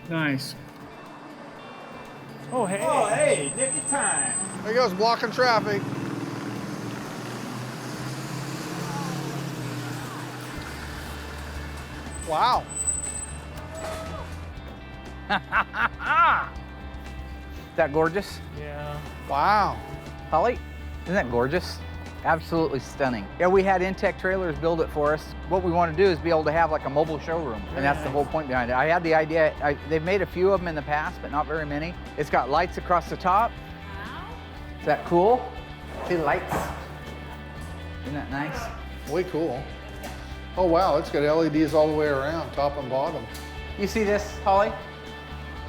Nice. Oh, hey. Oh, hey, nicky time. There he goes, blocking traffic. Wow. Is that gorgeous? Yeah. Wow. Holly, isn't that gorgeous? Absolutely stunning. Yeah, we had Intech Trailers build it for us. What we want to do is be able to have like a mobile showroom, and that's the whole point behind it. I had the idea, they've made a few of them in the past, but not very many. It's got lights across the top. Is that cool? See the lights? Isn't that nice? Way cool. Oh wow, it's got LEDs all the way around, top and bottom. You see this, Holly?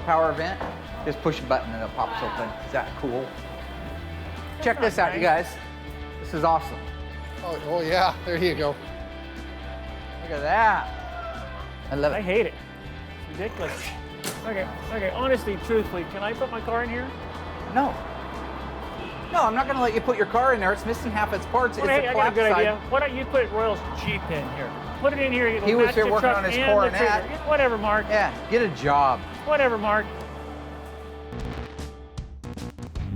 Power vent. Just push a button and it pops open. Is that cool? Check this out, you guys. This is awesome. Oh yeah, there you go. Look at that. I love I it. hate it. It's ridiculous. Okay, honestly, truthfully, can I put my car in here? No. No, I'm not gonna let you put your car in there. It's missing half its parts. Well, It's hey, a I got a collapsed good side. idea. Why don't you put Royal's Jeep in here? Put it in here. It'll He was match here the working truck on his and the coronet. trailer. Whatever, Mark. Yeah, get a job. Whatever, Mark.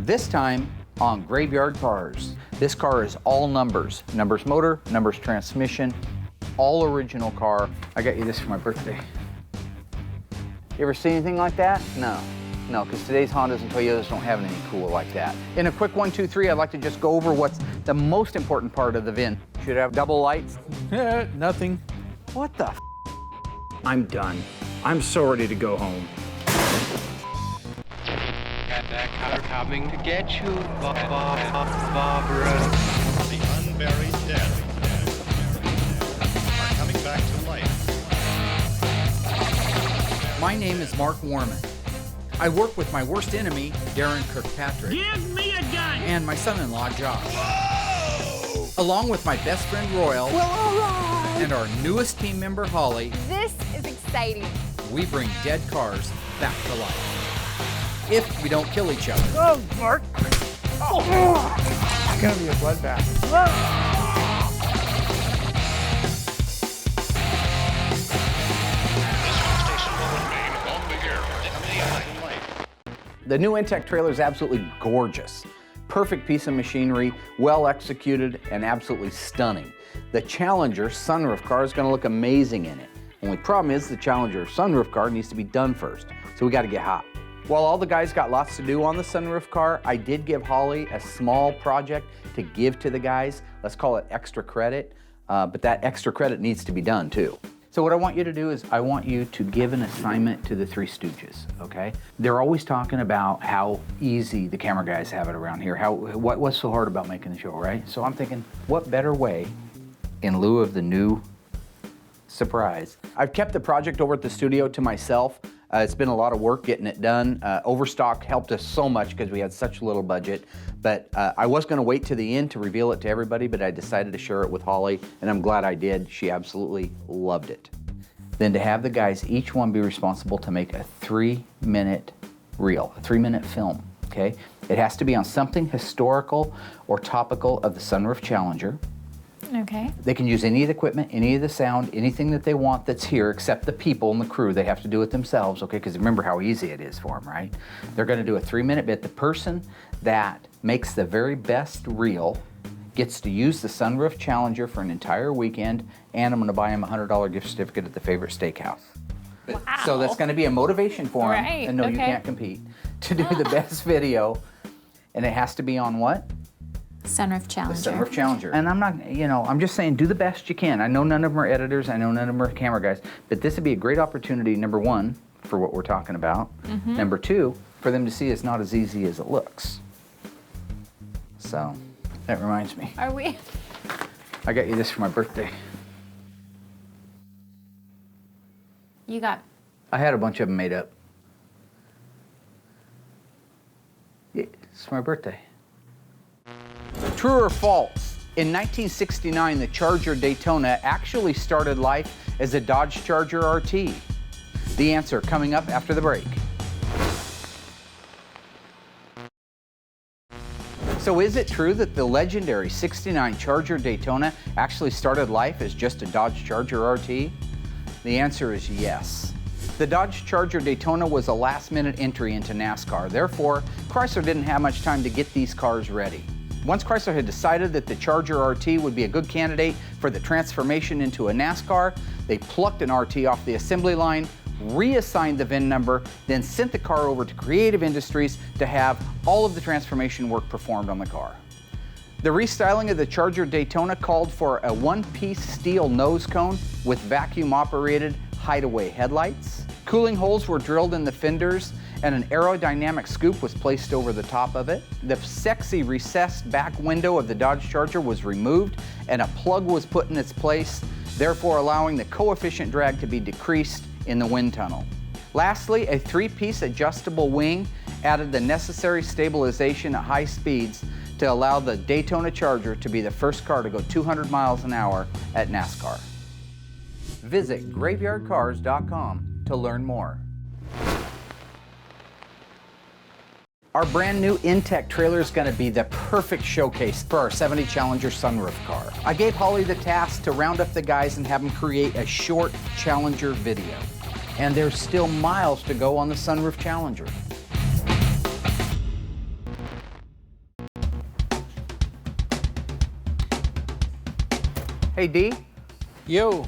This time on Graveyard Cars. This car is all numbers. Numbers motor, numbers transmission, all original car. I got you this for my birthday. You ever see anything like that? No. No, because today's Hondas and Toyotas don't have anything cool like that. In a quick 1, 2, 3, I'd like to just go over what's the most important part of the VIN. Should it have double lights? Nothing. What the f? I'm done. I'm so ready to go home. Got that car coming to get you, Barbara. The unburied dead are coming back to life. My name is Mark Warman. I work with my worst enemy, Darren Kirkpatrick. Give me a gun! And my son-in-law, Josh. Whoa! Along with my best friend, Royal. Well, all right. And our newest team member, Holly. This is exciting. We bring dead cars back to life. If we don't kill each other. Oh, Mark. It's gonna be a bloodbath. The new Intech trailer is absolutely gorgeous. Perfect piece of machinery, well executed, and absolutely stunning. The Challenger sunroof car is gonna look amazing in it. Only problem is the Challenger sunroof car needs to be done first, so we gotta get hot. While all the guys got lots to do on the sunroof car, I did give Holly a small project to give to the guys. Let's call it extra credit, but that extra credit needs to be done too. So what I want you to do is I want you to give an assignment to the Three Stooges, okay? They're always talking about how easy the camera guys have it around here, what's so hard about making the show, right? So I'm thinking, what better way, in lieu of the new surprise? I've kept the project over at the studio to myself. It's been a lot of work getting it done. Overstock helped us so much because we had such a little budget. But I was gonna wait to the end to reveal it to everybody, but I decided to share it with Holly, and I'm glad I did. She absolutely loved it. Then to have the guys, each one be responsible to make a 3-minute reel, a 3-minute film, okay? It has to be on something historical or topical of the Sunroof Challenger. Okay. They can use any of the equipment, any of the sound, anything that they want that's here, except the people and the crew. They have to do it themselves, okay? Because remember how easy it is for them, right? They're gonna do a 3-minute bit. The person that makes the very best reel gets to use the Sunroof Challenger for an entire weekend, and I'm gonna buy him a $100 gift certificate at the favorite steakhouse. Wow. So that's gonna be a motivation for him, Right, and no, you okay. can't compete, to do the best video. And it has to be on what? Sunroof The Challenger. Sunroof Challenger. And I'm not, I'm just saying, do the best you can. I know none of them are editors, I know none of them are camera guys, but this would be a great opportunity, number one, for what we're talking about. Mm-hmm. Number two, for them to see it's not as easy as it looks. So, that reminds me. Are we? I got you this for my birthday. You got. I had a bunch of them made up. Yeah, it's for my birthday. True or false? In 1969, the Charger Daytona actually started life as a Dodge Charger RT. The answer coming up after the break. So is it true that the legendary 69 Charger Daytona actually started life as just a Dodge Charger RT? The answer is yes. The Dodge Charger Daytona was a last-minute entry into NASCAR. Therefore, Chrysler didn't have much time to get these cars ready. Once Chrysler had decided that the Charger RT would be a good candidate for the transformation into a NASCAR, they plucked an RT off the assembly line, reassigned the VIN number, then sent the car over to Creative Industries to have all of the transformation work performed on the car. The restyling of the Charger Daytona called for a one-piece steel nose cone with vacuum-operated hideaway headlights. Cooling holes were drilled in the fenders and an aerodynamic scoop was placed over the top of it. The sexy recessed back window of the Dodge Charger was removed and a plug was put in its place, therefore allowing the coefficient drag to be decreased in the wind tunnel. Lastly, a three-piece adjustable wing added the necessary stabilization at high speeds to allow the Daytona Charger to be the first car to go 200 miles an hour at NASCAR. Visit graveyardcars.com to learn more. Our brand new Intech trailer is going to be the perfect showcase for our 70 Challenger sunroof car. I gave Holly the task to round up the guys and have them create a short Challenger video. And there's still miles to go on the Sunroof Challenger. Hey, D. Yo.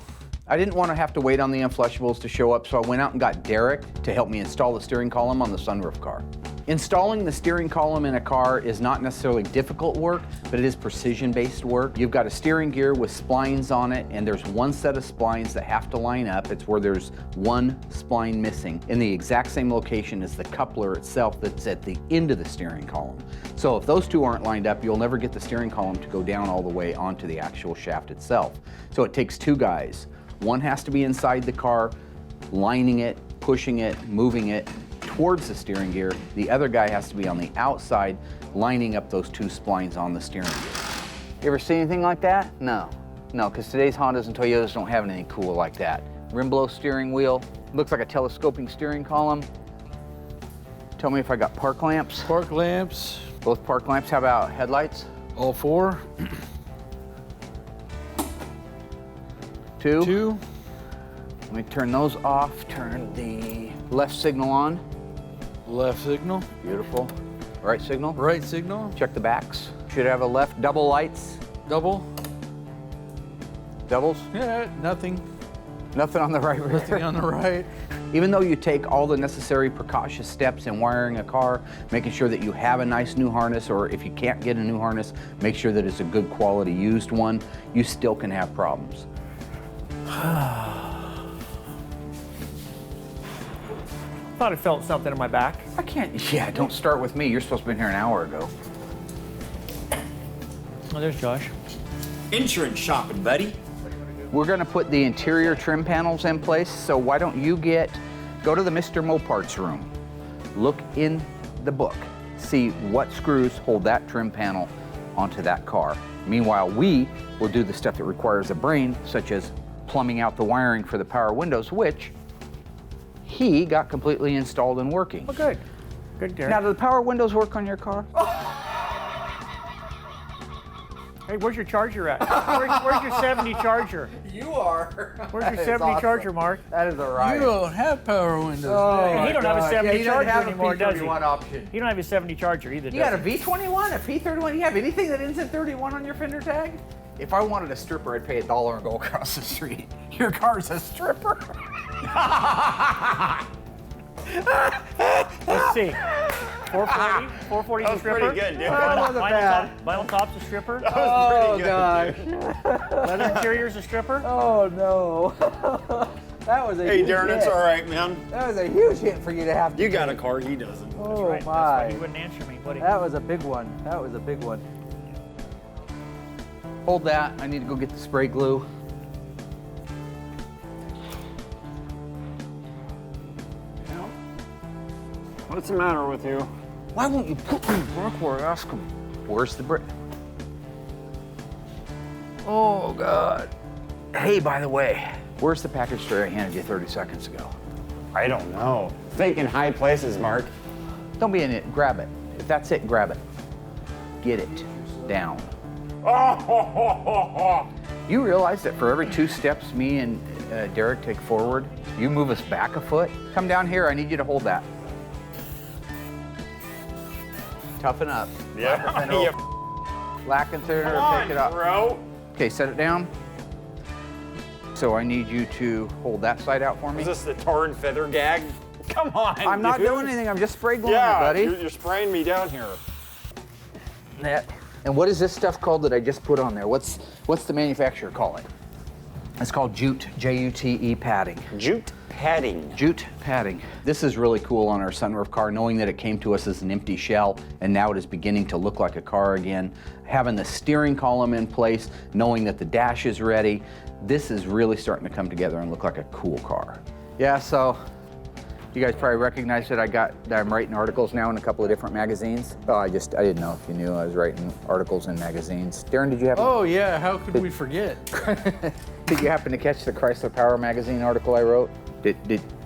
I didn't want to have to wait on the Unflushables to show up, so I went out and got Derek to help me install the steering column on the sunroof car. Installing the steering column in a car is not necessarily difficult work, but it is precision-based work. You've got a steering gear with splines on it, and there's one set of splines that have to line up. It's where there's one spline missing in the exact same location as the coupler itself that's at the end of the steering column. So if those two aren't lined up, you'll never get the steering column to go down all the way onto the actual shaft itself. So it takes two guys. One has to be inside the car, lining it, pushing it, moving it towards the steering gear. The other guy has to be on the outside, lining up those two splines on the steering gear. You ever see anything like that? No, because today's Hondas and Toyotas don't have anything cool like that. Rim blow steering wheel, looks like a telescoping steering column. Tell me if I got park lamps. Park lamps. Both park lamps. How about headlights? All four. Two. Let me turn those off. Turn the left signal on. Left signal. Beautiful. Right signal. Right signal. Check the backs. Should have a left double lights. Double. Doubles. Yeah, nothing. Nothing on the right rear. Nothing on the right. Even though you take all the necessary precautious steps in wiring a car, making sure that you have a nice new harness, or if you can't get a new harness, make sure that it's a good quality used one, you still can have problems. Thought I felt something in my back. I can't, yeah, don't start with me. You're supposed to have been here an hour ago. Oh, there's Josh. Insurance shopping, buddy. We're gonna put the interior trim panels in place, so why don't you go to the Mr. Moparts room, look in the book, see what screws hold that trim panel onto that car. Meanwhile, we will do the stuff that requires a brain, such as plumbing out the wiring for the power windows, which he got completely installed and working. Oh, good. Good, Derek. Now, do the power windows work on your car? Hey, where's your Charger at? Where's your 70 Charger? You are. Where's your 70 Charger, Mark? That is a riot. You don't have power windows. Hey, he don't have a 70 Charger anymore, does he? Option. He don't have a 70 Charger either, You got a does he? V21, a P31, you have anything that ends in 31 on your fender tag? If I wanted a stripper, I'd pay $1 and go across the street. Your car's a stripper. Let's see. 440? 440 is a stripper? Pretty good, dude. Vinyl top's a stripper? Oh, gosh. Leather interior's a stripper? Oh, no. That was a Hey, huge Darren, hit. it's all right, man. That was a huge hit for you to have. You got a car, he doesn't. Oh, Right, that's why he wouldn't answer me, buddy. That was a big one. That was a big one. Hold that. I need to go get the spray glue. What's the matter with you? Why won't you put the brick where I ask him? Where's the brick? Oh, God. Hey, by the way, where's the package tray I handed you 30 seconds ago? I don't know. Thinking high places, Mark. Don't be an idiot. Grab it. If that's it, grab it. Get it down. You realize that for every 2 steps me and Derek, take forward. You move us back a foot. Come down here, I need you to hold that. Toughen up. Yeah. Lack and thinner, Come on, pick it up. bro. Okay, set it down. So I need you to hold that side out for me. Is this the tar and feather gag? Come on, I'm not dude. doing anything, I'm just spray gluing Yeah, it, buddy. you're spraying me down here. And what is this stuff called that I just put on there? What's the manufacturer call it? It's called jute, J-U-T-E padding. Jute padding. Jute padding. This is really cool on our sunroof car, knowing that it came to us as an empty shell and now it is beginning to look like a car again. Having the steering column in place, knowing that the dash is ready, this is really starting to come together and look like a cool car. Yeah, so you guys probably recognize that I'm writing articles now in a couple of different magazines. Oh, I didn't know if you knew I was writing articles in magazines. Darren, did you happen? Oh yeah, how could we forget? Did you happen to catch the Chrysler Power magazine article I wrote? Did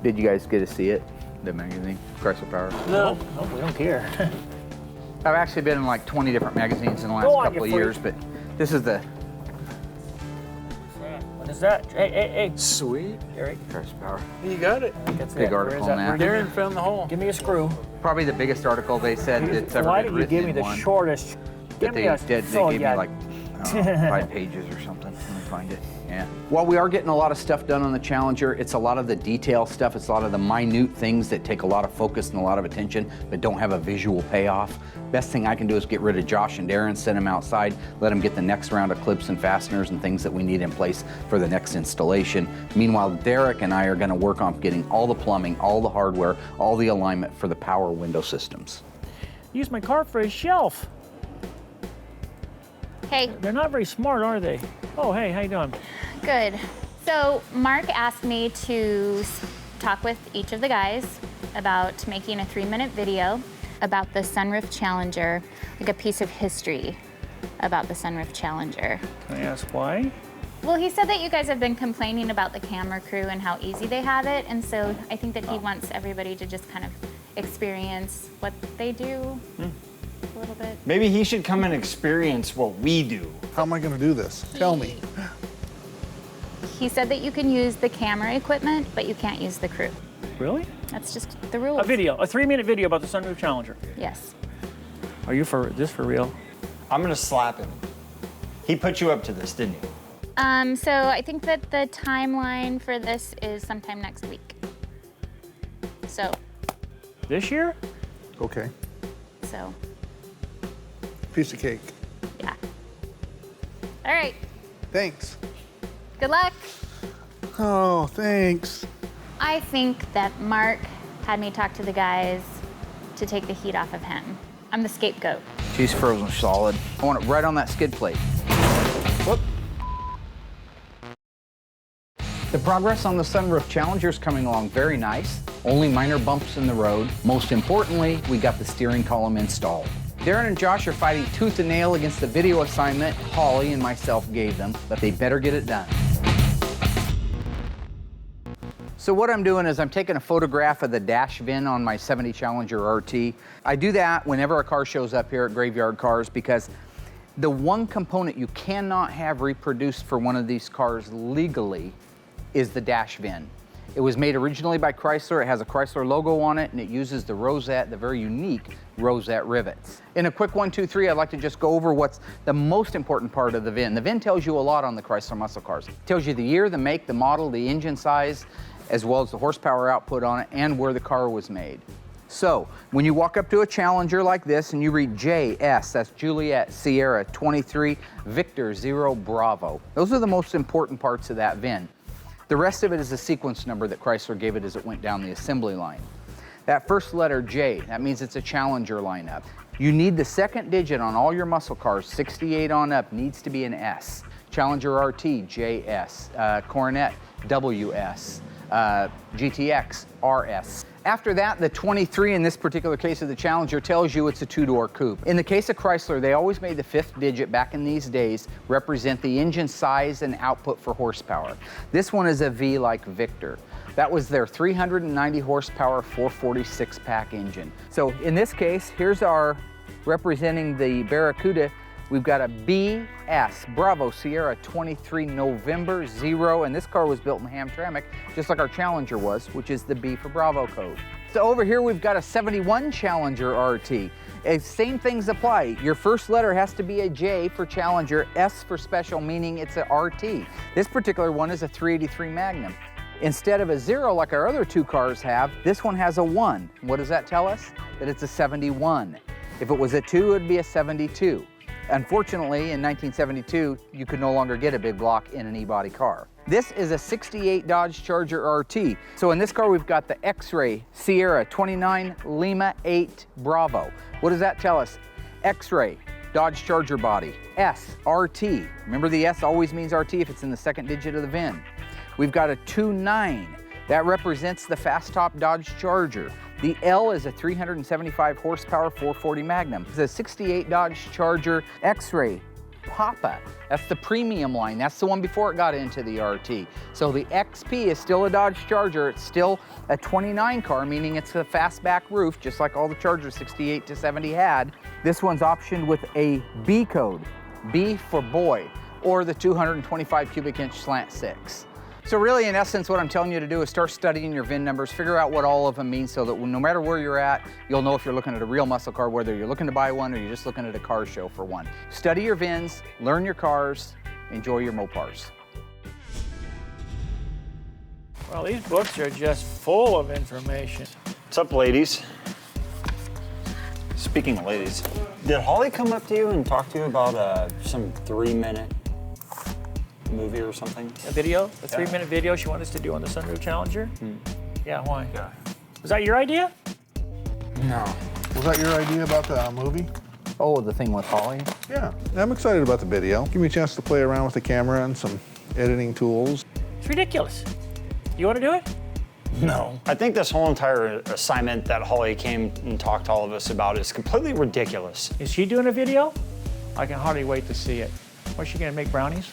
you guys get to see it? The magazine, Chrysler Power? No, we don't care. I've actually been in like 20 different magazines in the last Go on, couple of you years, freak. but this is the What is that? Hey. Sweet. Eric, Chrysler Power. You got it. that's Big it. article Where is on that. Darren found the hole. Give me a screw. Probably the biggest article they said that's ever Why been did you written give me in the one. shortest? That Give they me a did. They so gave me yeah. like, I don't know, 5 pages or something. Let me find it. Yeah. While we are getting a lot of stuff done on the Challenger, it's a lot of the detail stuff. It's a lot of the minute things that take a lot of focus and a lot of attention, but don't have a visual payoff. Best thing I can do is get rid of Josh and Darren, send them outside, let them get the next round of clips and fasteners and things that we need in place for the next installation. Meanwhile, Derek and I are going to work on getting all the plumbing, all the hardware, all the alignment for the power window systems. Use my car for a shelf. Hey, They're not very smart, are they? Oh, hey, how you doing? good. So Mark asked me to talk with each of the guys about making a 3-minute video about the Sunroof Challenger, like a piece of history about the Sunroof Challenger. Can I ask why? Well, he said that you guys have been complaining about the camera crew and how easy they have it, and so I think that he wants everybody to just kind of experience what they do a little bit. Maybe he should come and experience what we do. How am I going to do this? Tell me. He said that you can use the camera equipment, but you can't use the crew. Really? That's just the rules. A 3-minute video about the Sunroof Challenger. Yes. Are you for real? I'm gonna slap him. He put you up to this, didn't he? So I think that the timeline for this is sometime next week. So, This year? Okay. so, Piece of cake. yeah. All right, Thanks. good luck. Oh, thanks. I think that Mark had me talk to the guys to take the heat off of him. I'm the scapegoat. She's frozen solid. I want it right on that skid plate. Whoop. The progress on the Sunroof Challenger is coming along very nice. Only minor bumps in the road. Most importantly, we got the steering column installed. Darren and Josh are fighting tooth and nail against the video assignment Holly and myself gave them, but they better get it done. So what I'm doing is I'm taking a photograph of the dash VIN on my 70 Challenger RT. I do that whenever a car shows up here at Graveyard Cars because the one component you cannot have reproduced for one of these cars legally is the dash VIN. It was made originally by Chrysler. It has a Chrysler logo on it, and it uses the rosette, the very unique rosette rivets. In a quick 1, 2, 3, I'd like to just go over what's the most important part of the VIN. The VIN tells you a lot on the Chrysler muscle cars. It tells you the year, the make, the model, the engine size, as well as the horsepower output on it, and where the car was made. So, when you walk up to a Challenger like this and you read JS, that's Juliet Sierra 23 Victor 0 Bravo. Those are the most important parts of that VIN. The rest of it is the sequence number that Chrysler gave it as it went down the assembly line. That first letter, J, that means it's a Challenger lineup. You need the second digit on all your muscle cars, 68 on up, needs to be an S. Challenger RT, JS. Coronet, WS. GTX, RS. After that, the 23 in this particular case of the Challenger tells you it's a 2-door coupe. In the case of Chrysler, they always made the 5th digit back in these days represent the engine size and output for horsepower. This one is a V like Victor. That was their 390 horsepower 446 pack engine. So in this case, here's our representing the Barracuda. We've got a BS, Bravo Sierra 23 November 0, and this car was built in Hamtramck, just like our Challenger was, which is the B for Bravo code. So over here we've got a 71 Challenger RT. Same things apply. Your first letter has to be a J for Challenger, S for special, meaning it's a RT. This particular one is a 383 Magnum. Instead of a 0 like our other two cars have, this one has a 1. What does that tell us? That it's a 71. If it was a 2, it would be a 72. Unfortunately, in 1972, you could no longer get a big block in an E-body car. This is a 68 Dodge Charger RT. So in this car, we've got the X-Ray Sierra 29 Lima 8 Bravo. What does that tell us? X-Ray, Dodge Charger body, S, RT. Remember the S always means RT if it's in the second digit of the VIN. We've got a 2.9. That represents the fast top Dodge Charger. The L is a 375 horsepower 440 Magnum. It's a 68 Dodge Charger X-Ray Papa. That's the premium line. That's the one before it got into the RT. So the XP is still a Dodge Charger. It's still a 29 car, meaning it's a fastback roof, just like all the Chargers 68 to 70 had. This one's optioned with a B code, B for boy, or the 225 cubic inch slant 6. So really, in essence, what I'm telling you to do is start studying your VIN numbers, figure out what all of them mean so that no matter where you're at, you'll know if you're looking at a real muscle car, whether you're looking to buy one or you're just looking at a car show for one. Study your VINs, learn your cars, enjoy your Mopars. Well, these books are just full of information. What's up, ladies? Speaking of ladies, did Holly come up to you and talk to you about some 3-minute movie or something? A video? A 3-minute video she wanted us to do on the Sunroof Challenger? Yeah, why? Yeah. Was that your idea? No. Was that your idea about the movie? Oh, the thing with Holly? Yeah. I'm excited about the video. Give me a chance to play around with the camera and some editing tools. It's ridiculous. You want to do it? No. I think this whole entire assignment that Holly came and talked to all of us about is completely ridiculous. Is she doing a video? I can hardly wait to see it. What's she going to make, brownies?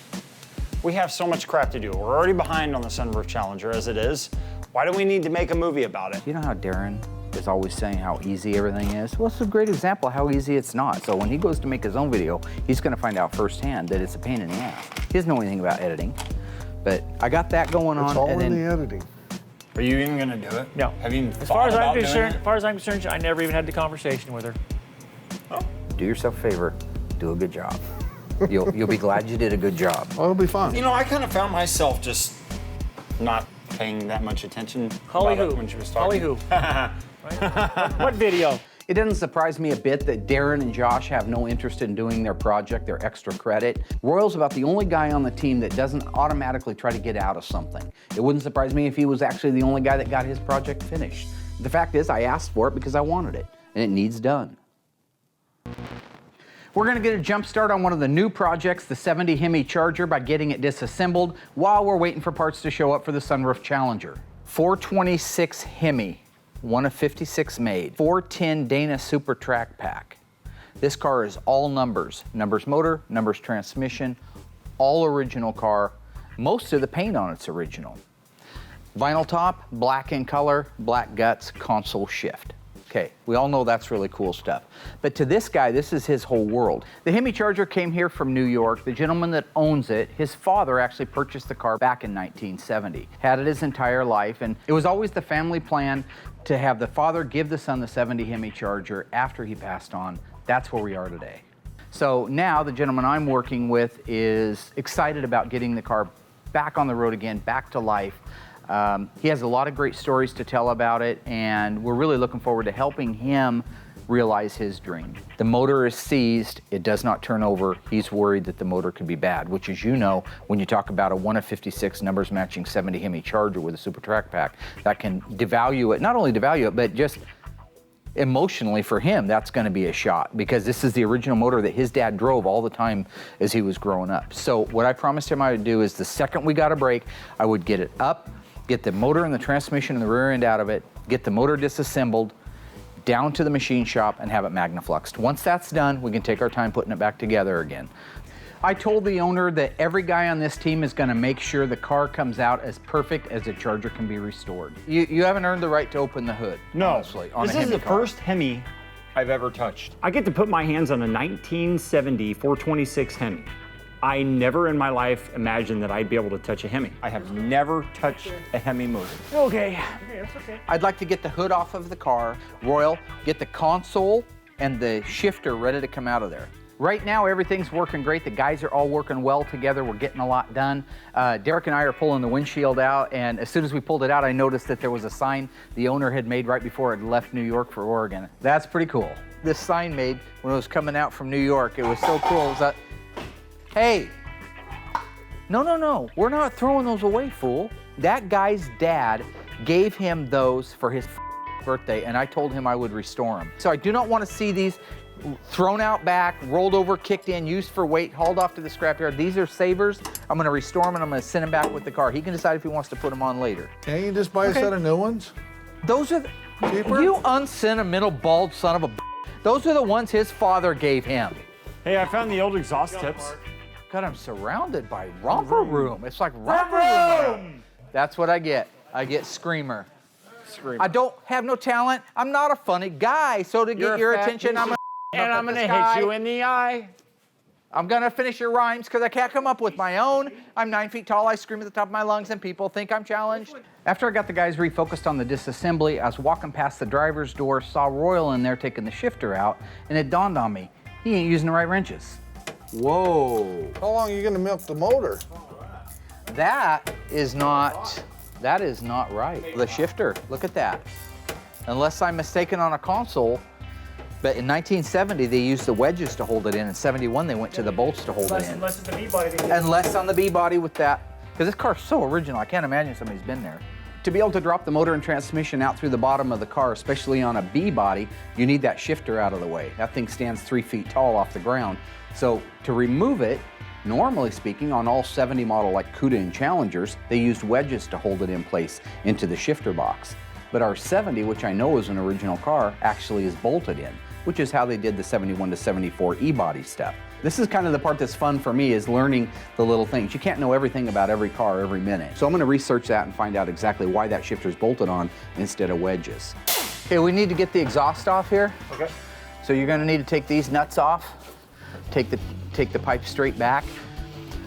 We have so much crap to do. We're already behind on the Sunroof Challenger as it is. Why do we need to make a movie about it? You know how Darren is always saying how easy everything is? Well, it's a great example of how easy it's not. So when he goes to make his own video, he's going to find out firsthand that it's a pain in the ass. He doesn't know anything about editing, but I got that going on. It's all and in then, the editing. Are you even gonna do it? No. Have you even As far thought about doing it? as far as I'm concerned, I never even had the conversation with her. do yourself a favor, do a good job. You'll be glad you did a good job. Oh, it'll be fun. You know, I kind of found myself just not paying that much attention Holly about who? it when she was talking. Holly who? Right? What video? It doesn't surprise me a bit that Darren and Josh have no interest in doing their project, their extra credit. Royal's about the only guy on the team that doesn't automatically try to get out of something. It wouldn't surprise me if he was actually the only guy that got his project finished. The fact is, I asked for it because I wanted it, and it needs done. We're gonna get a jump start on one of the new projects, the 70 Hemi Charger, by getting it disassembled while we're waiting for parts to show up for the Sunroof Challenger. 426 Hemi, one of 56 made. 410 Dana Super Track Pack. This car is all numbers. Numbers motor, numbers transmission, all original car. Most of the paint on it's original. Vinyl top, black in color, black guts, console shift. Okay, we all know that's really cool stuff. But to this guy, this is his whole world. The Hemi Charger came here from New York. The gentleman that owns it, his father actually purchased the car back in 1970. Had it his entire life, and it was always the family plan to have the father give the son the 70 Hemi Charger after he passed on. That's where we are today. So now the gentleman I'm working with is excited about getting the car back on the road again, back to life. He has a lot of great stories to tell about it, and we're really looking forward to helping him realize his dream. The motor is seized, it does not turn over. He's worried that the motor could be bad, which, as you know, when you talk about a 1 of 56 numbers matching 70 Hemi Charger with a Super Track Pack, that can devalue it, not only devalue it, but just emotionally for him, that's gonna be a shot, because this is the original motor that his dad drove all the time as he was growing up. So what I promised him I would do is the second we got a break, I would get it up, get the motor and the transmission and the rear end out of it, get the motor disassembled, down to the machine shop and have it magnafluxed. Once that's done, we can take our time putting it back together again. I told the owner that every guy on this team is gonna make sure the car comes out as perfect as the Charger can be restored. You haven't earned the right to open the hood, No, honestly, on this a is Hemi the car. first Hemi I've ever touched. I get to put my hands on a 1970 426 Hemi. I never in my life imagined that I'd be able to touch a Hemi. I have never touched a Hemi motor. Okay. Okay, that's okay. I'd like to get the hood off of the car. Royal, get the console and the shifter ready to come out of there. Right now, everything's working great. The guys are all working well together. We're getting a lot done. Derek and I are pulling the windshield out, and as soon as we pulled it out, I noticed that there was a sign the owner had made right before it left New York for Oregon. That's pretty cool. This sign made when it was coming out from New York. It was so cool. It was that, hey, no, we're not throwing those away, fool. That guy's dad gave him those for his birthday, and I told him I would restore them. So I do not want to see these thrown out back, rolled over, kicked in, used for weight, hauled off to the scrapyard. These are savers. I'm going to restore them and I'm going to send them back with the car. He can decide if he wants to put them on later. Can't you just buy a set of new ones? Those are Cheaper? you unsentimental bald son of a. Those are the ones his father gave him. Hey, I found the old exhaust tips. God, I'm surrounded by romper room. It's like romper room. That's what I get. I get screamer. I don't have no talent. I'm not a funny guy. So to get your attention, I'm gonna hit you in the eye. I'm gonna finish your rhymes because I can't come up with my own. I'm 9 feet tall, I scream at the top of my lungs, and people think I'm challenged. After I got the guys refocused on the disassembly, I was walking past the driver's door, saw Royal in there taking the shifter out, and it dawned on me, he ain't using the right wrenches. Whoa. How long are you gonna milk the motor? That is not right. The shifter, look at that. Unless I'm mistaken on a console, but in 1970, they used the wedges to hold it in. In 71, they went to the bolts to hold it in. Less than the B-body. And less on the B-body with that. Because this car's so original, I can't imagine somebody's been there. To be able to drop the motor and transmission out through the bottom of the car, especially on a B-body, you need that shifter out of the way. That thing stands 3 feet tall off the ground. So to remove it, normally speaking, on all 70 model like Cuda and Challengers, they used wedges to hold it in place into the shifter box. But our 70, which I know is an original car, actually is bolted in, which is how they did the 71 to 74 E-body stuff. This is kind of the part that's fun for me, is learning the little things. You can't know everything about every car every minute. So I'm gonna research that and find out exactly why that shifter's bolted on instead of wedges. Okay, we need to get the exhaust off here. Okay. So you're gonna need to take these nuts off, take the pipe straight back.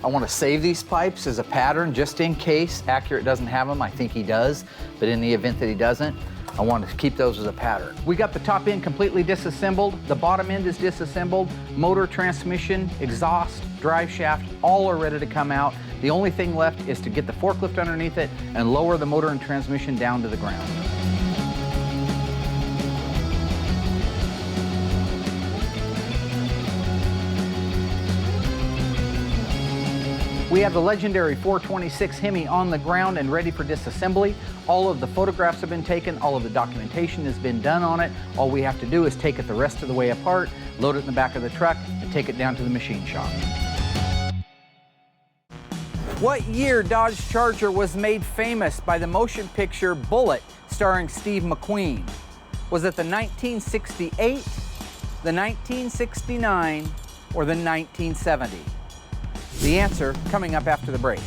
I want to save these pipes as a pattern just in case Accurate doesn't have them. I think he does, but in the event that he doesn't, I want to keep those as a pattern. We got the top end completely disassembled, the bottom end is disassembled, motor, transmission, exhaust, drive shaft, all are ready to come out. The only thing left is to get the forklift underneath it and lower the motor and transmission down to the ground. We have the legendary 426 Hemi on the ground and ready for disassembly. All of the photographs have been taken, all of the documentation has been done on it. All we have to do is take it the rest of the way apart, load it in the back of the truck, and take it down to the machine shop. What year Dodge Charger was made famous by the motion picture Bullitt starring Steve McQueen? Was it the 1968, the 1969, or the 1970? The answer coming up after the break.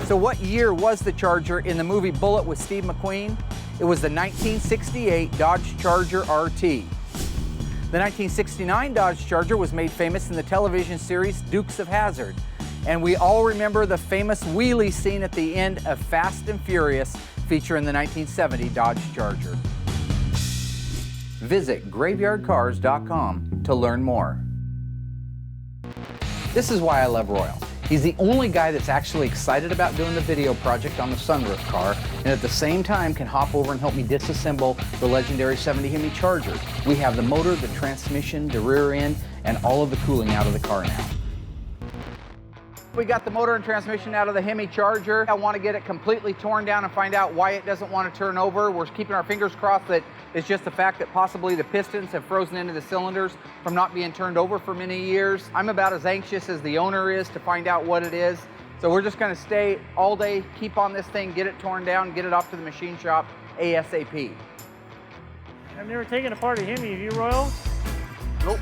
So what year was the Charger in the movie Bullitt with Steve McQueen? It was the 1968 Dodge Charger RT. The 1969 Dodge Charger was made famous in the television series Dukes of Hazzard. And we all remember the famous wheelie scene at the end of Fast and Furious featuring the 1970 Dodge Charger. Visit graveyardcars.com to learn more. This is why I love Royal. He's the only guy that's actually excited about doing the video project on the sunroof car, and at the same time can hop over and help me disassemble the legendary 70 Hemi Charger. We have the motor, the transmission, the rear end, and all of the cooling out of the car now. We got the motor and transmission out of the Hemi Charger. I want to get it completely torn down and find out why it doesn't want to turn over. We're keeping our fingers crossed that it's just the fact that possibly the pistons have frozen into the cylinders from not being turned over for many years. I'm about as anxious as the owner is to find out what it is. So we're just going to stay all day, keep on this thing, get it torn down, get it off to the machine shop ASAP. I've never taken apart a Hemi, have you, Royal? Nope.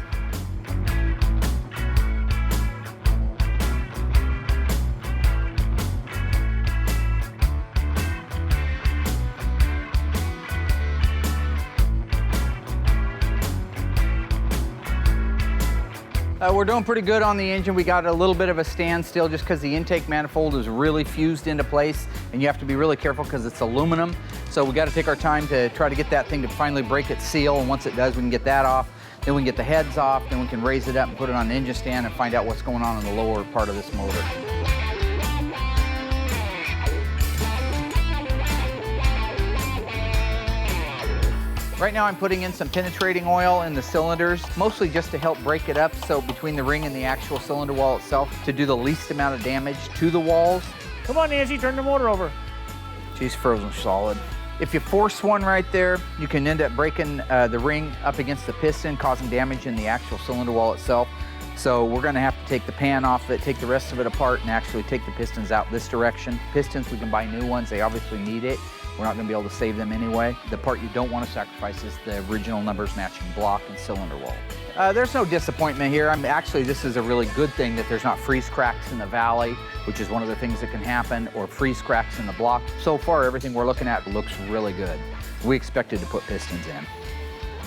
We're doing pretty good on the engine. We got a little bit of a standstill just because the intake manifold is really fused into place, and you have to be really careful because it's aluminum. So we got to take our time to try to get that thing to finally break its seal, and once it does, we can get that off. Then we can get the heads off, then we can raise it up and put it on the engine stand and find out what's going on in the lower part of this motor. Right now I'm putting in some penetrating oil in the cylinders, mostly just to help break it up, so between the ring and the actual cylinder wall itself, to do the least amount of damage to the walls. Come on, Nancy, turn the motor over. She's frozen solid. If you force one right there, you can end up breaking the ring up against the piston, causing damage in the actual cylinder wall itself. So we're gonna have to take the pan off it, take the rest of it apart, and actually take the pistons out this direction. Pistons, we can buy new ones, they obviously need it. We're not gonna be able to save them anyway. The part you don't wanna sacrifice is the original numbers matching block and cylinder wall. There's no disappointment here. Actually, this is a really good thing that there's not freeze cracks in the valley, which is one of the things that can happen, or freeze cracks in the block. So far, everything we're looking at looks really good. We expected to put pistons in.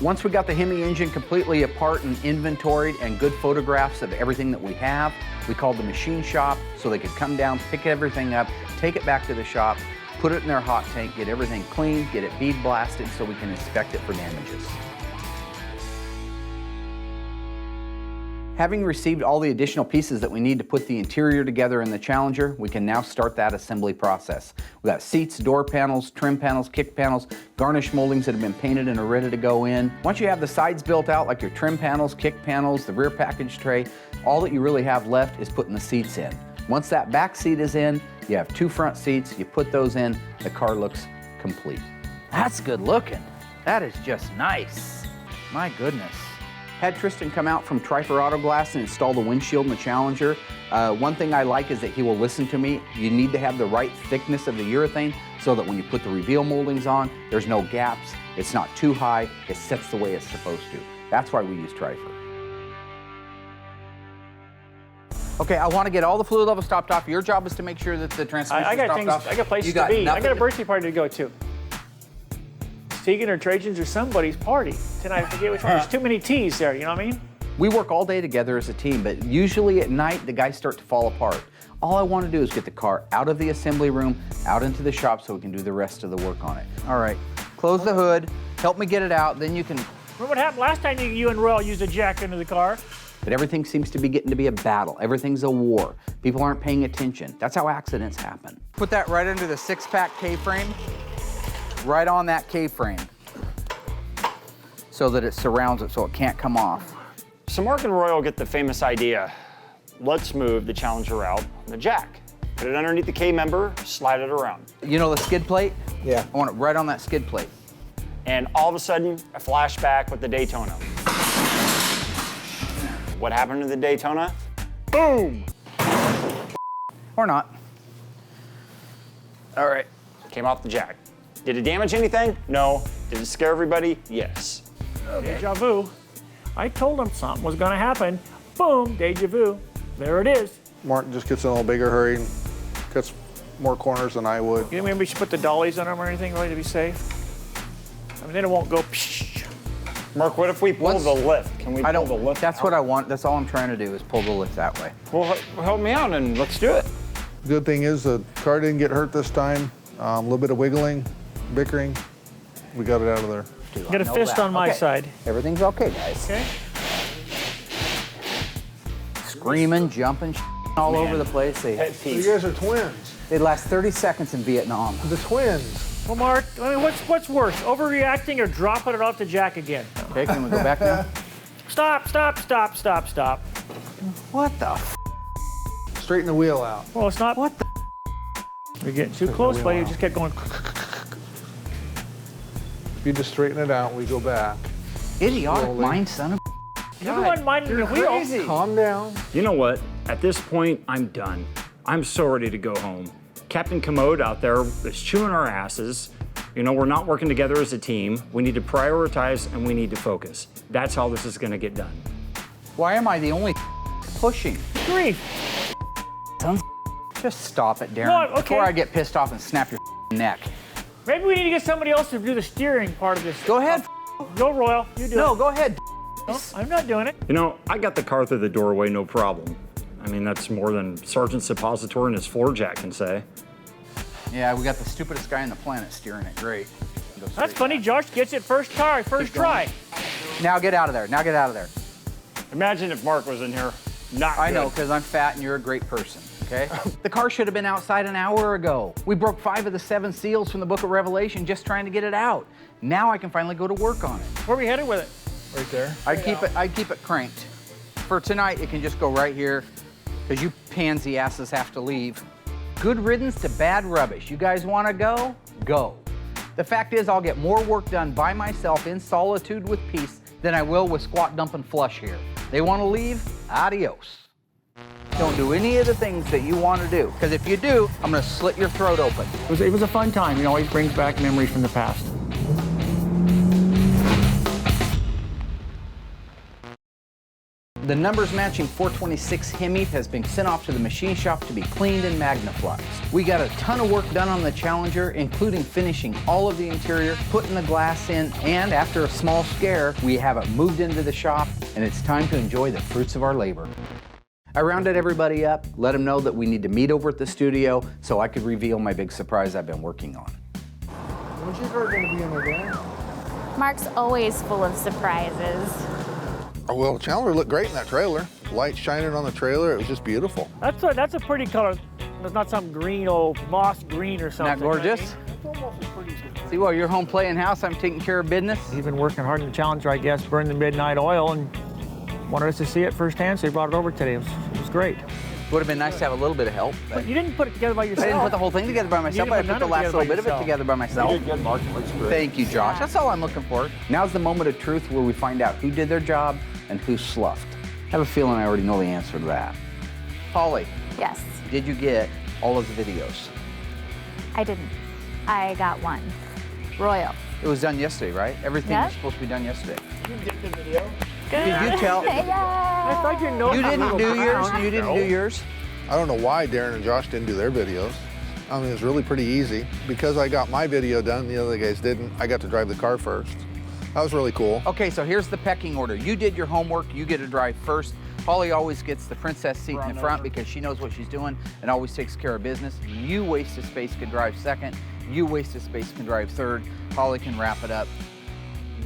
Once we got the Hemi engine completely apart and inventoried and good photographs of everything that we have, we called the machine shop so they could come down, pick everything up, take it back to the shop, put it in their hot tank, get everything cleaned, get it bead blasted so we can inspect it for damages. Having received all the additional pieces that we need to put the interior together in the Challenger, we can now start that assembly process. We've got seats, door panels, trim panels, kick panels, garnish moldings that have been painted and are ready to go in. Once you have the sides built out, like your trim panels, kick panels, the rear package tray, all that you really have left is putting the seats in. Once that back seat is in, you have 2 front seats, you put those in, the car looks complete. That's good looking. That is just nice. My goodness. Had Tristan come out from Trifer Auto Glass and install the windshield in the Challenger. One thing I like is that he will listen to me. You need to have the right thickness of the urethane so that when you put the reveal moldings on, there's no gaps, it's not too high, it sets the way it's supposed to. That's why we use Trifer. Okay, I want to get all the fluid levels topped off. Your job is to make sure that the transmission is topped off. I got places to be. I got a birthday party to go to. Tegan or Trajan's or somebody's party. Tonight, I forget which one. There's too many T's there, you know what I mean? We work all day together as a team, but usually at night, the guys start to fall apart. All I want to do is get the car out of the assembly room, out into the shop so we can do the rest of the work on it. All right, close the hood, help me get it out, then you can... Remember what happened last time you and Royal used a jack into the car? But everything seems to be getting to be a battle. Everything's a war. People aren't paying attention. That's how accidents happen. Put that right under the 6-pack K-frame, right on that K-frame, so that it surrounds it so it can't come off. So Mark and Royal get the famous idea. Let's move the Challenger out on the jack. Put it underneath the K-member, slide it around. You know the skid plate? Yeah. I want it right on that skid plate. And all of a sudden, a flashback with the Daytona. What happened to the Daytona? Boom! Or not. All right. Came off the jack. Did it damage anything? No. Did it scare everybody? Yes. Deja vu. I told him something was gonna happen. Boom, deja vu. There it is. Martin just gets in a little bigger hurry and cuts more corners than I would. You think maybe we should put the dollies on them or anything, really, to be safe? I mean, then it won't go psh. Mark, what if we pull the lift? Can we pull the lift That's out? what I want. That's all I'm trying to do is pull the lift that way. Well, help me out and let's do it. The good thing is the car didn't get hurt this time. A little bit of wiggling, bickering. We got it out of there. Get a fist on my side. Everything's okay, guys. Okay. Screaming, jumping, all over the place. You guys are twins. They last 30 seconds in Vietnam. The twins. Well, Mark, I mean, what's worse, overreacting or dropping it off the jack again? Okay, can we go back now? Stop, stop, stop, stop, stop. What the f? Straighten the wheel out. Well, it's not. What the? You're getting too close, buddy. You just kept going. If you just straighten it out, we go back. Idiotic Slowly. mind, son of Everyone minding the wheel. Calm down. You know what? At this point, I'm done. I'm so ready to go home. Captain Commode out there is chewing our asses. You know, we're not working together as a team. We need to prioritize and we need to focus. That's how this is gonna get done. Why am I the only pushing? Grief. Just stop it, Darren. No, okay. Before I get pissed off and snap your neck. Maybe we need to get somebody else to do the steering part of this. Go ahead. Go, Royal. You do No, it. go ahead. No, I'm not doing it. You know, I got the car through the doorway, no problem. I mean, that's more than Sergeant Suppositor and his floor jack can say. Yeah, we got the stupidest guy on the planet steering it. Great. That's funny. Josh gets it first try, first try. Now get out of there. Now get out of there. Imagine if Mark was in here. Not I good. know, because I'm fat and you're a great person, okay? The car should have been outside an hour ago. We broke 5 of the 7 seals from the book of Revelation just trying to get it out. Now I can finally go to work on it. Where are we headed with it? Right there. I'd keep it cranked. For tonight, it can just go right here, because you pansy asses have to leave. Good riddance to bad rubbish. You guys want to go? Go. The fact is, I'll get more work done by myself in solitude with peace than I will with squat, dump, and flush here. They want to leave? Adios. Don't do any of the things that you want to do, because if you do, I'm going to slit your throat open. It was a fun time. It always brings back memories from the past. The numbers matching 426 Hemi has been sent off to the machine shop to be cleaned and magnafluxed. We got a ton of work done on the Challenger, including finishing all of the interior, putting the glass in, and after a small scare, we have it moved into the shop, and it's time to enjoy the fruits of our labor. I rounded everybody up, let them know that we need to meet over at the studio so I could reveal my big surprise I've been working on. When's your car gonna be in there, Dan? Mark's always full of surprises. Oh, well, Challenger looked great in that trailer. Light shining on the trailer, it was just beautiful. That's a pretty color. It's not some green, old moss green or something. Isn't that gorgeous? It's almost as pretty as See, while you're home playing house, I'm taking care of business. He's been working hard in the Challenger, I guess, burned the midnight oil and wanted us to see it firsthand, so he brought it over today. It was great. Would have been nice to have a little bit of help. But you didn't put it together by yourself. I didn't put the whole thing together by myself, didn't but I put put none the of it last together little by bit of it yourself. together by myself. You did good, Mark. It looks great. Thank you, Josh. Yeah. That's all I'm looking for. Now's the moment of truth where we find out who did their job and who sloughed. I have a feeling I already know the answer to that. Polly, Yes, did you get all of the videos? I didn't. I got one. Royal. It was done yesterday, right? Everything Yep. was supposed to be done yesterday. You did the video. Did you tell? I thought you know. You didn't do yours? You didn't do yours? I don't know why Darren and Josh didn't do their videos. I mean, it was really pretty easy. Because I got my video done, the other guys didn't, I got to drive the car first. That was really cool. Okay, so here's the pecking order. You did your homework, you get to drive first. Polly always gets the princess seat in the front because she knows what she's doing and always takes care of business. You, wasted space, can drive second. You, wasted space, can drive third. Polly can wrap it up.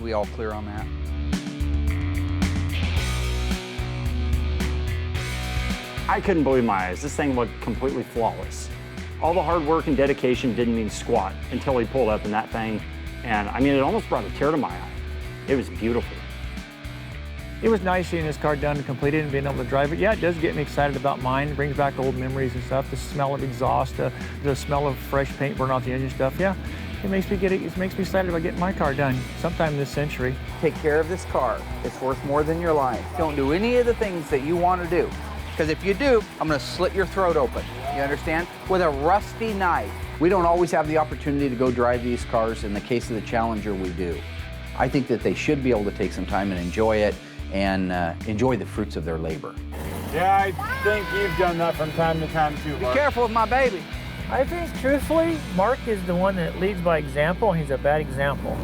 We all clear on that? I couldn't believe my eyes. This thing looked completely flawless. All the hard work and dedication didn't mean squat until he pulled up in that thing. And I mean, it almost brought a tear to my eye. It was beautiful. It was nice seeing this car done and completed and being able to drive it. Yeah, it does get me excited about mine. It brings back old memories and stuff. The smell of exhaust, the smell of fresh paint burning off the engine stuff. Yeah, it makes me excited about getting my car done sometime this century. Take care of this car. It's worth more than your life. Don't do any of the things that you want to do. Because if you do, I'm going to slit your throat open. You understand? With a rusty knife. We don't always have the opportunity to go drive these cars. In the case of the Challenger, we do. I think that they should be able to take some time and enjoy it and enjoy the fruits of their labor. Yeah, I think you've done that from time to time too, Be careful with my baby. I think, truthfully, Mark is the one that leads by example. He's a bad example.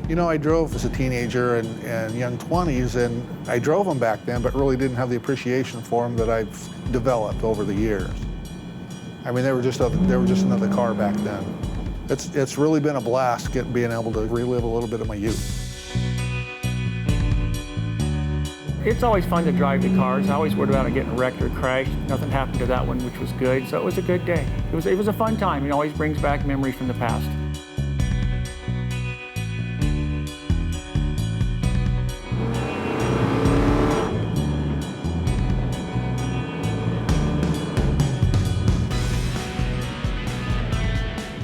You know, I drove as a teenager and young 20s, and I drove them back then, but really didn't have the appreciation for them that I've developed over the years. I mean, they were just another car back then. It's really been a blast being able to relive a little bit of my youth. It's always fun to drive the cars. I always worried about it getting wrecked or crashed. Nothing happened to that one, which was good. So it was a good day. It was a fun time. It always brings back memories from the past.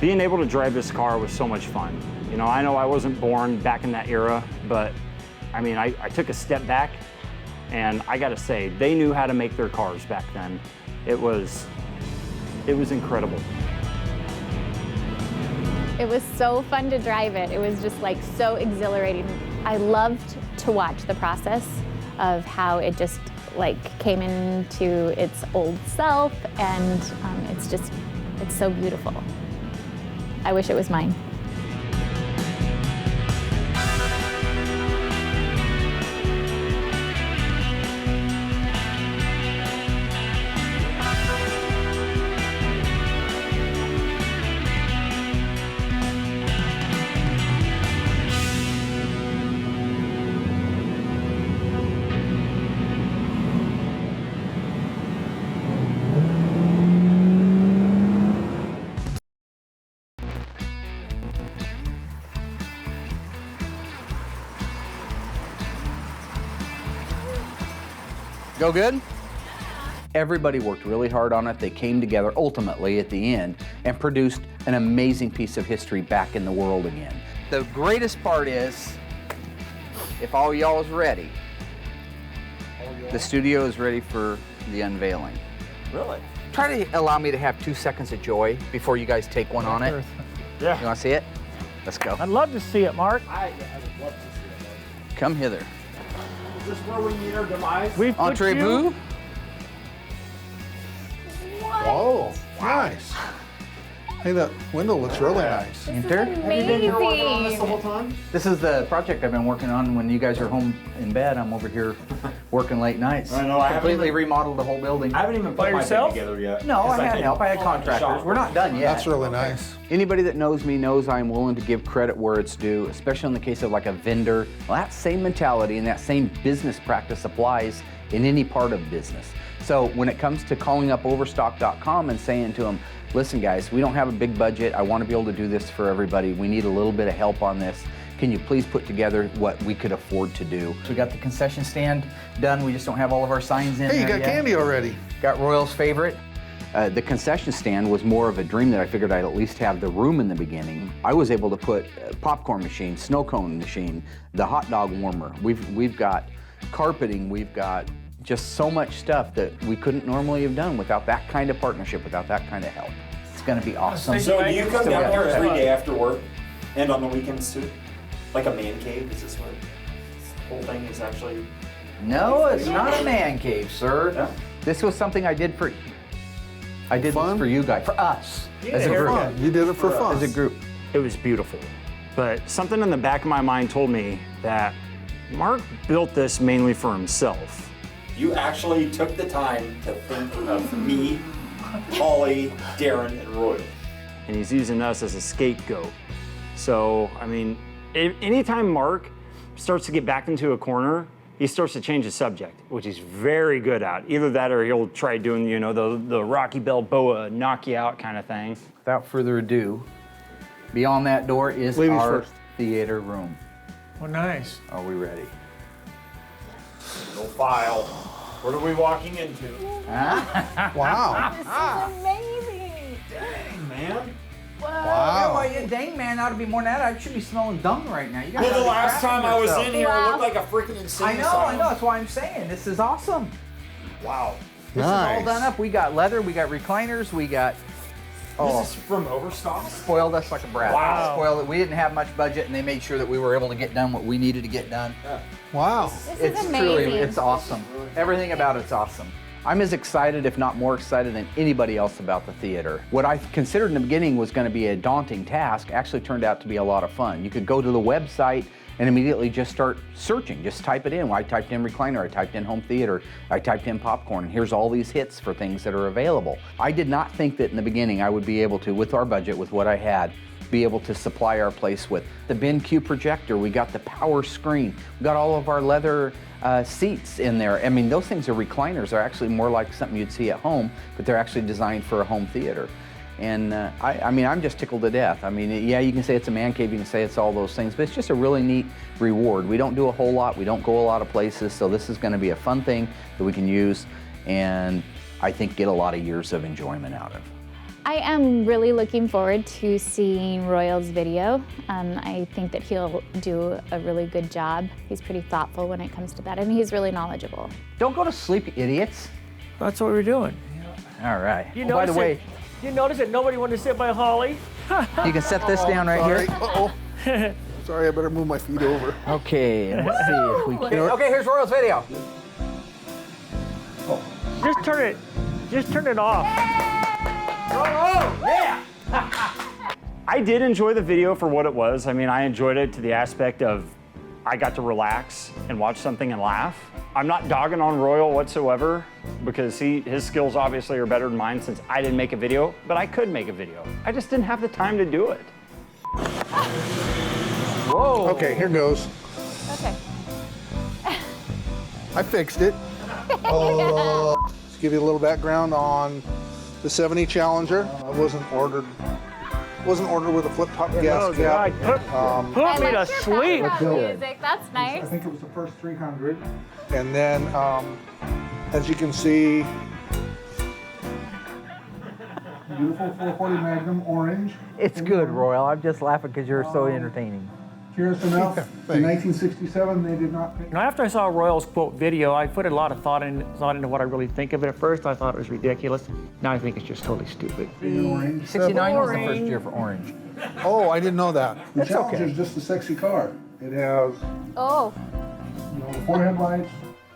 Being able to drive this car was so much fun. You know I wasn't born back in that era, but I mean, I took a step back, and I gotta say, they knew how to make their cars back then. It was incredible. It was so fun to drive it. It was just like so exhilarating. I loved to watch the process of how it just like came into its old self, and it's so beautiful. I wish it was mine. Go good? Everybody worked really hard on it. They came together ultimately at the end and produced an amazing piece of history back in the world again. The greatest part is, if all y'all is ready, the studio is ready for the unveiling. Really? Try to allow me to have 2 seconds of joy before you guys take one on it. Yeah. You want to see it? Let's go. I'd love to see it, Mark. I would love to see it. Come hither. Is this where we meet our demise? We've put Entree-vous. Oh, nice. Hey, that window looks really nice. Enter. Amazing. This is the project I've been working on when you guys are home in bed. I'm over here working late nights. I know, I haven't completely even- remodeled the whole building. I haven't even By put my yourself? bed together yet. No, I 'cause had came help. I had home from the contractors. shop. We're not done yet. That's really nice. Anybody that knows me knows I'm willing to give credit where it's due, especially in the case of like a vendor. Well, that same mentality and that same business practice applies in any part of business. So when it comes to calling up Overstock.com and saying to them, listen guys, we don't have a big budget. I want to be able to do this for everybody. We need a little bit of help on this. Can you please put together what we could afford to do? So we got the concession stand done. We just don't have all of our signs in Hey, you there got yet. candy already. Got Royal's favorite. The concession stand was more of a dream that I figured I'd at least have the room in the beginning. I was able to put a popcorn machine, snow cone machine, the hot dog warmer. We've got carpeting, we've got just so much stuff that we couldn't normally have done without that kind of partnership, without that kind of help. It's gonna be awesome. So do you come Still down got here it. every day after work and on the weekends too? Like a man cave? Is this what this whole thing is actually? No, it's not a man cave, sir. Yeah. This was something I did for this Fun? for you guys, for us, as a For group. fun. You did it for fun. As a group. It was beautiful. But something in the back of my mind told me that Mark built this mainly for himself. You actually took the time to think of me, Holly, Darren, and Roy. And he's using us as a scapegoat. So, I mean, anytime Mark starts to get back into a corner, he starts to change the subject, which he's very good at. Either that or he'll try doing, you know, the Rocky Balboa knock you out kind of thing. Without further ado, beyond that door is Ladies our first. theater room. Oh, nice. Are we ready? No file. What are we walking into? Wow. Amazing. Dang, man. Wow. Dang man, ought to be more than that. I should be smelling dung right now. You guys Well, the gotta be last proud of time I was yourself. in here, Wow. it looked like a freaking insane I know. asylum. That's why I'm saying this is awesome. Wow. This is all done up. We got leather, we got recliners, we got. Oh, This is from Overstock? spoiled us like a brat. Wow. Spoiled it. We didn't have much budget, and they made sure that we were able to get done what we needed to get done. Wow. This It's is amazing. truly, it's awesome. Everything about it's awesome. I'm as excited, if not more excited, than anybody else about the theater. What I considered in the beginning was going to be a daunting task actually turned out to be a lot of fun. You could go to the website and immediately just start searching. Just type it in. Well, I typed in recliner, I typed in home theater, I typed in popcorn, and here's all these hits for things that are available. I did not think that in the beginning I would be able to, with our budget, with what I had, be able to supply our place with the BenQ projector. We got the power screen. We got all of our leather seats in there. I mean, those things are recliners. They're actually more like something you'd see at home, but they're actually designed for a home theater. And I mean, I'm just tickled to death. I mean, yeah, you can say it's a man cave, you can say it's all those things, but it's just a really neat reward. We don't do a whole lot. We don't go a lot of places, so this is going to be a fun thing that we can use and I think get a lot of years of enjoyment out of. I am really looking forward to seeing Royal's video. I think that he'll do a really good job. He's pretty thoughtful when it comes to that, and he's really knowledgeable. Don't go to sleep, you idiots. That's what we're doing. All right. You Oh, by the notice way, you notice that nobody wanted to sit by Holly? you can set this down right Sorry. here. Uh-oh. Sorry, I better move my feet over. Okay, let's see if we can. Okay, here's Royal's video. Just turn it off. Oh, yeah! I did enjoy the video for what it was. I mean, I enjoyed it to the aspect of I got to relax and watch something and laugh. I'm not dogging on Royal whatsoever because his skills obviously are better than mine since I didn't make a video, but I could make a video. I just didn't have the time to do it. Whoa. Okay, here goes. Okay. I fixed it. Let's give you a little background on the 70 Challenger. I wasn't ordered with a flip-top gas cap. Put me to sleep. Background music. That's I nice. think it was the first 300. And then As you can see, beautiful 440 Magnum orange. It's good, Royal. I'm just laughing because you're so entertaining. Curious enough, in 1967 they did not paint. Now, after I saw Royal's quote video, I put a lot of thought into what I really think of it. At first, I thought it was ridiculous. Now I think it's just totally stupid. 69 was the first year for orange. Oh, I didn't know that. The That's Challenger okay. is just a sexy car. It has, Oh, the 4 headlights.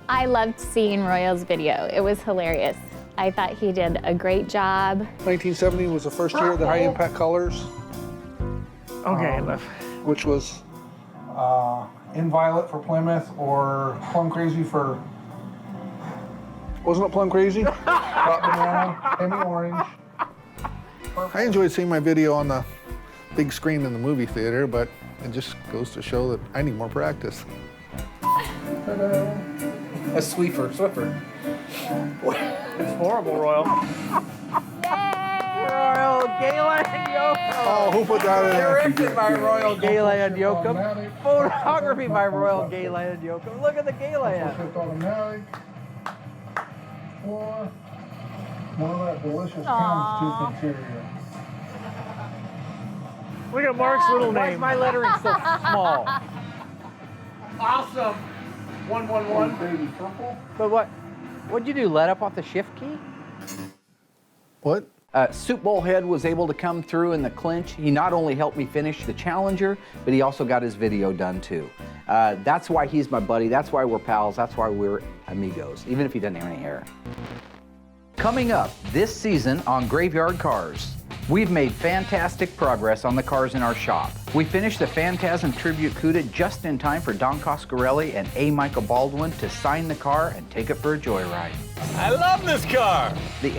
I loved seeing Royal's video. It was hilarious. I thought he did a great job. 1970 was the first year of the high impact colors, Okay, which was in violet for Plymouth or plum crazy for. Wasn't it plum crazy? Hot banana, Hemi orange. I enjoyed seeing my video on the big screen in the movie theater, but it just goes to show that I need more practice. Ta-da. A Swiffer. it's horrible, Royal. Royal Galen Yocum. Oh, who put that in there? Directed by Royal Galen Yocum. Photography by Royal Galen Yocum. Look at the Galen. Shift automatic. Or more of that delicious Houndstooth Interior. Look at Mark's little Why is name. my lettering so small? Awesome. 111. Baby purple. But what'd you do? Let up off the shift key? What? Soup Bowl Head was able to come through in the clinch. He not only helped me finish the Challenger, but he also got his video done too. That's why he's my buddy. That's why we're pals. That's why we're amigos, even if he doesn't have any hair. Coming up this season on Graveyard Cars, we've made fantastic progress on the cars in our shop. We finished the Phantasm Tribute Cuda just in time for Don Coscarelli and A. Michael Baldwin to sign the car and take it for a joyride. I love this car! The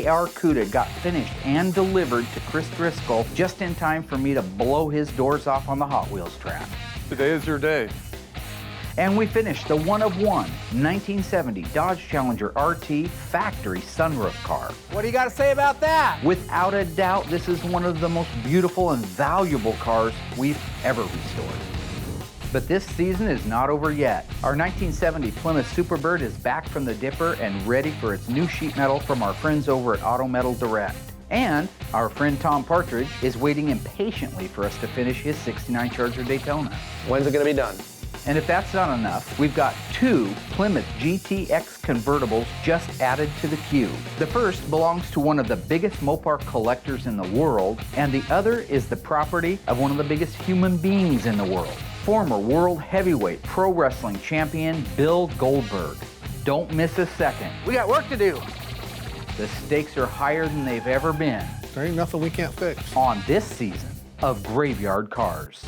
AAR Cuda got finished and delivered to Chris Driscoll just in time for me to blow his doors off on the Hot Wheels track. Today is your day. And we finished the one-of-one 1970 Dodge Challenger RT factory sunroof car. What do you got to say about that? Without a doubt, this is one of the most beautiful and valuable cars we've ever restored. But this season is not over yet. Our 1970 Plymouth Superbird is back from the dipper and ready for its new sheet metal from our friends over at Auto Metal Direct. And our friend Tom Partridge is waiting impatiently for us to finish his 69 Charger Daytona. When's it gonna be done? And if that's not enough, we've got 2 Plymouth GTX convertibles just added to the queue. The first belongs to one of the biggest Mopar collectors in the world, and the other is the property of one of the biggest human beings in the world, former world heavyweight pro wrestling champion Bill Goldberg. Don't miss a second. We got work to do. The stakes are higher than they've ever been There ain't nothing we can't fix. on this season of Graveyard Cars.